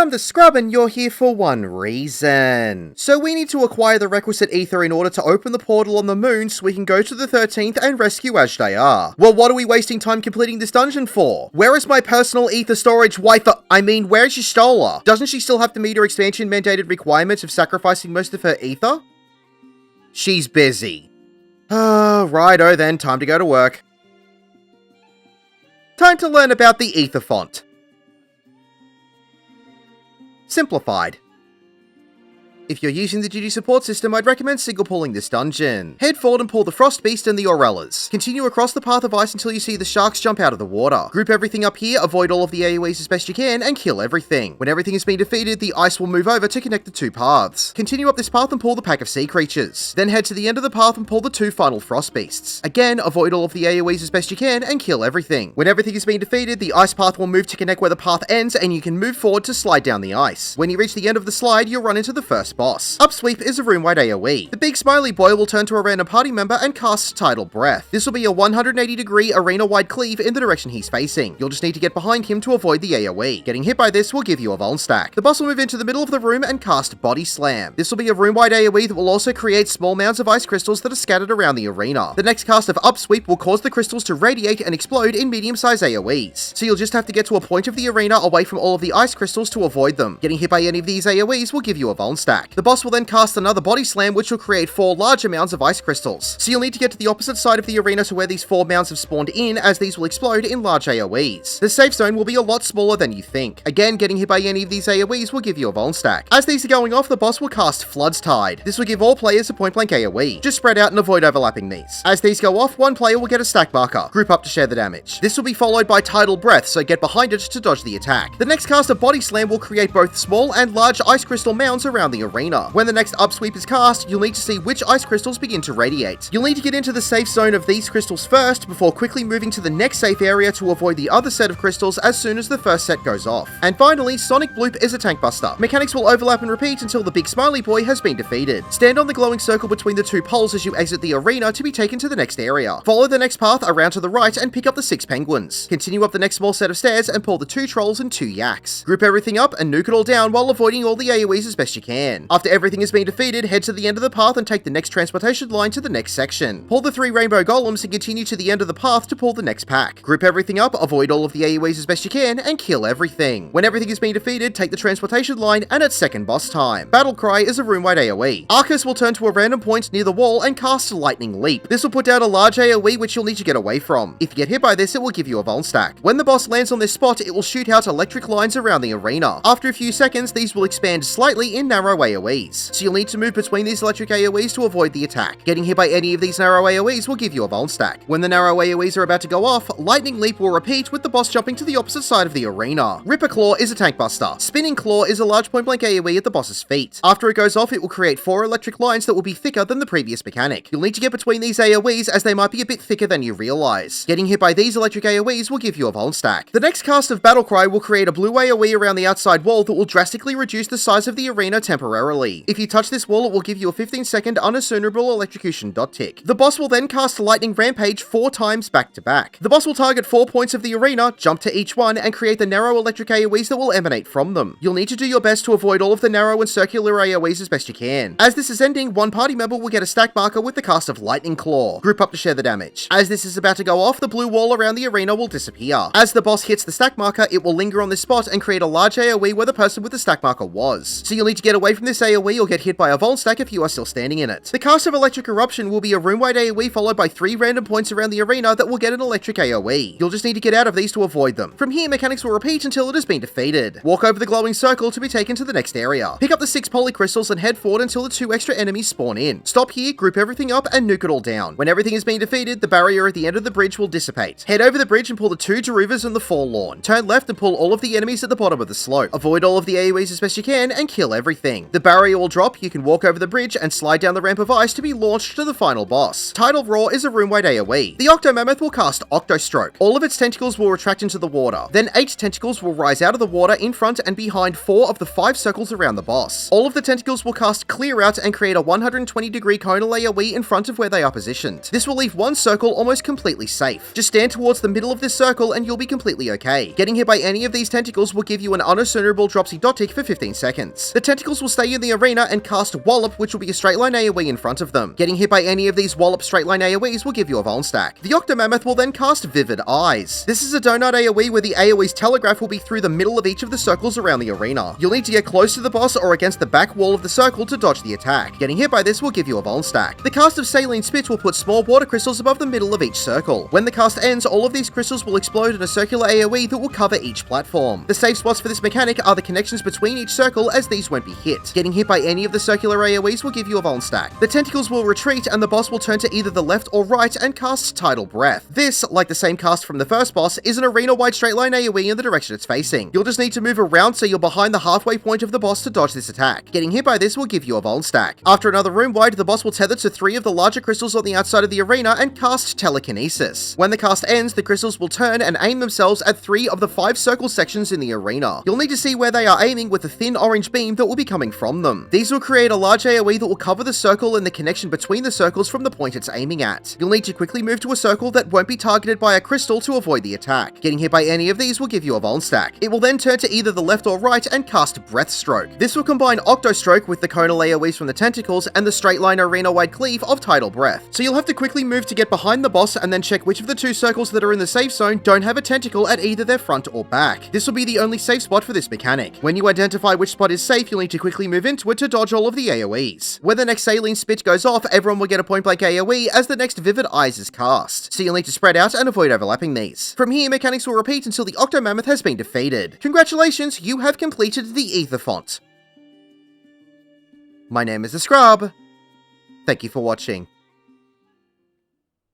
I'm the Scrub and you're here for one reason. So we need to acquire the requisite ether in order to open the portal on the moon so we can go to the 13th and rescue Ajdaar. Well, what are we wasting time completing this dungeon for? Where is my personal ether storage wife? Where's your stola? Doesn't she still have to meet her expansion mandated requirements of sacrificing most of her ether? She's busy. Righto then, time to go to work. Time to learn about the Aetherfont. Simplified. If you're using the duty support system, I'd recommend single pulling this dungeon. Head forward and pull the Frost Beast and the Orellas. Continue across the path of ice until you see the sharks jump out of the water. Group everything up here, avoid all of the AoEs as best you can, and kill everything. When everything has been defeated, the ice will move over to connect the two paths. Continue up this path and pull the pack of sea creatures. Then head to the end of the path and pull the two final Frost Beasts. Again, avoid all of the AoEs as best you can, and kill everything. When everything has been defeated, the ice path will move to connect where the path ends, and you can move forward to slide down the ice. When you reach the end of the slide, you'll run into the first boss. Upsweep is a room-wide AoE. The big smiley boy will turn to a random party member and cast Tidal Breath. This will be a 180-degree arena-wide cleave in the direction he's facing. You'll just need to get behind him to avoid the AoE. Getting hit by this will give you a Vuln stack. The boss will move into the middle of the room and cast Body Slam. This will be a room-wide AoE that will also create small mounds of ice crystals that are scattered around the arena. The next cast of Upsweep will cause the crystals to radiate and explode in medium-sized AoEs. So you'll just have to get to a point of the arena away from all of the ice crystals to avoid them. Getting hit by any of these AoEs will give you a Vuln stack. The boss will then cast another Body Slam, which will create 4 larger mounds of ice crystals. So you'll need to get to the opposite side of the arena to where these 4 mounds have spawned in, as these will explode in large AoEs. The safe zone will be a lot smaller than you think. Again, getting hit by any of these AoEs will give you a Vuln stack. As these are going off, the boss will cast Flood's Tide. This will give all players a point blank AoE. Just spread out and avoid overlapping these. As these go off, one player will get a stack marker. Group up to share the damage. This will be followed by Tidal Breath, so get behind it to dodge the attack. The next cast of Body Slam will create both small and large ice crystal mounds around the arena. When the next Upsweep is cast, you'll need to see which ice crystals begin to radiate. You'll need to get into the safe zone of these crystals first, before quickly moving to the next safe area to avoid the other set of crystals as soon as the first set goes off. And finally, Sonic Bloop is a tank buster. Mechanics will overlap and repeat until the big smiley boy has been defeated. Stand on the glowing circle between the two poles as you exit the arena to be taken to the next area. Follow the next path around to the right and pick up the 6 penguins. Continue up the next small set of stairs and pull the 2 trolls and 2 yaks. Group everything up and nuke it all down while avoiding all the AoEs as best you can. After everything has been defeated, head to the end of the path and take the next transportation line to the next section. Pull the 3 rainbow golems and continue to the end of the path to pull the next pack. Group everything up, avoid all of the AoEs as best you can, and kill everything. When everything has been defeated, take the transportation line, and it's second boss time. Battle Cry is a room-wide AoE. Arcus will turn to a random point near the wall and cast Lightning Leap. This will put down a large AoE which you'll need to get away from. If you get hit by this, it will give you a Vuln stack. When the boss lands on this spot, it will shoot out electric lines around the arena. After a few seconds, these will expand slightly in narrow AoEs. So you'll need to move between these electric AoEs to avoid the attack. Getting hit by any of these narrow AoEs will give you a Vuln stack. When the narrow AoEs are about to go off, Lightning Leap will repeat with the boss jumping to the opposite side of the arena. Ripper Claw is a tank buster. Spinning Claw is a large point blank AoE at the boss's feet. After it goes off, it will create 4 electric lines that will be thicker than the previous mechanic. You'll need to get between these AoEs as they might be a bit thicker than you realize. Getting hit by these electric AoEs will give you a Vuln stack. The next cast of Battle Cry will create a blue AoE around the outside wall that will drastically reduce the size of the arena temporarily. If you touch this wall, it will give you a 15-second unassumable electrocution dot tick. The boss will then cast Lightning Rampage 4 times back to back. The boss will target 4 points of the arena, jump to each one, and create the narrow electric AoEs that will emanate from them. You'll need to do your best to avoid all of the narrow and circular AoEs as best you can. As this is ending, one party member will get a stack marker with the cast of Lightning Claw. Group up to share the damage. As this is about to go off, the blue wall around the arena will disappear. As the boss hits the stack marker, it will linger on this spot and create a large AoE where the person with the stack marker was. So you'll need to get away from this AoE or get hit by a Vuln stack if you are still standing in it. The cast of Electric Eruption will be a room-wide AoE followed by 3 random points around the arena that will get an electric AoE. You'll just need to get out of these to avoid them. From here, mechanics will repeat until it has been defeated. Walk over the glowing circle to be taken to the next area. Pick up the 6 polycrystals and head forward until the 2 extra enemies spawn in. Stop here, group everything up, and nuke it all down. When everything has been defeated, the barrier at the end of the bridge will dissipate. Head over the bridge and pull the 2 Daruvas and the Forlorn. Turn left and pull all of the enemies at the bottom of the slope. Avoid all of the AoEs as best you can and kill everything. The barrier will drop, you can walk over the bridge and slide down the ramp of ice to be launched to the final boss. Tidal Roar is a room-wide AoE. The Octomammoth will cast Octostroke. All of its tentacles will retract into the water. Then 8 tentacles will rise out of the water in front and behind 4 of the 5 circles around the boss. All of the tentacles will cast Clear Out and create a 120-degree conal AoE in front of where they are positioned. This will leave one circle almost completely safe. Just stand towards the middle of this circle and you'll be completely okay. Getting hit by any of these tentacles will give you an unassumable dropsy dot tick for 15 seconds. The tentacles will stay in the arena and cast Wallop, which will be a straight line AoE in front of them. Getting hit by any of these Wallop straight line AoEs will give you a Vuln stack. The Octomammoth will then cast Vivid Eyes. This is a donut AoE where the AoE's telegraph will be through the middle of each of the circles around the arena. You'll need to get close to the boss or against the back wall of the circle to dodge the attack. Getting hit by this will give you a Vuln stack. The cast of Saline Spit will put small water crystals above the middle of each circle. When the cast ends, all of these crystals will explode in a circular AoE that will cover each platform. The safe spots for this mechanic are the connections between each circle, as these won't be hit. Getting hit by any of the circular AoEs will give you a Vuln stack. The tentacles will retreat and the boss will turn to either the left or right and cast Tidal Breath. This, like the same cast from the first boss, is an arena-wide straight line AoE in the direction it's facing. You'll just need to move around so you're behind the halfway point of the boss to dodge this attack. Getting hit by this will give you a Vuln stack. After another room wide, the boss will tether to 3 of the larger crystals on the outside of the arena and cast Telekinesis. When the cast ends, the crystals will turn and aim themselves at 3 of the 5 circle sections in the arena. You'll need to see where they are aiming with a thin orange beam that will be coming from them. These will create a large AoE that will cover the circle and the connection between the circles from the point it's aiming at. You'll need to quickly move to a circle that won't be targeted by a crystal to avoid the attack. Getting hit by any of these will give you a Vuln stack. It will then turn to either the left or right and cast Breath Stroke. This will combine Octostroke with the conal AoEs from the tentacles and the straight line arena-wide cleave of Tidal Breath. So you'll have to quickly move to get behind the boss and then check which of the 2 circles that are in the safe zone don't have a tentacle at either their front or back. This will be the only safe spot for this mechanic. When you identify which spot is safe, you'll need to quickly move into it to dodge all of the AoEs. When the next Saline Spit goes off, everyone will get a point blank AoE as the next Vivid Eyes is cast. So you'll need to spread out and avoid overlapping these. From here, mechanics will repeat until the Octomammoth has been defeated. Congratulations, you have completed the Aetherfont. My name is the Scrub. Thank you for watching.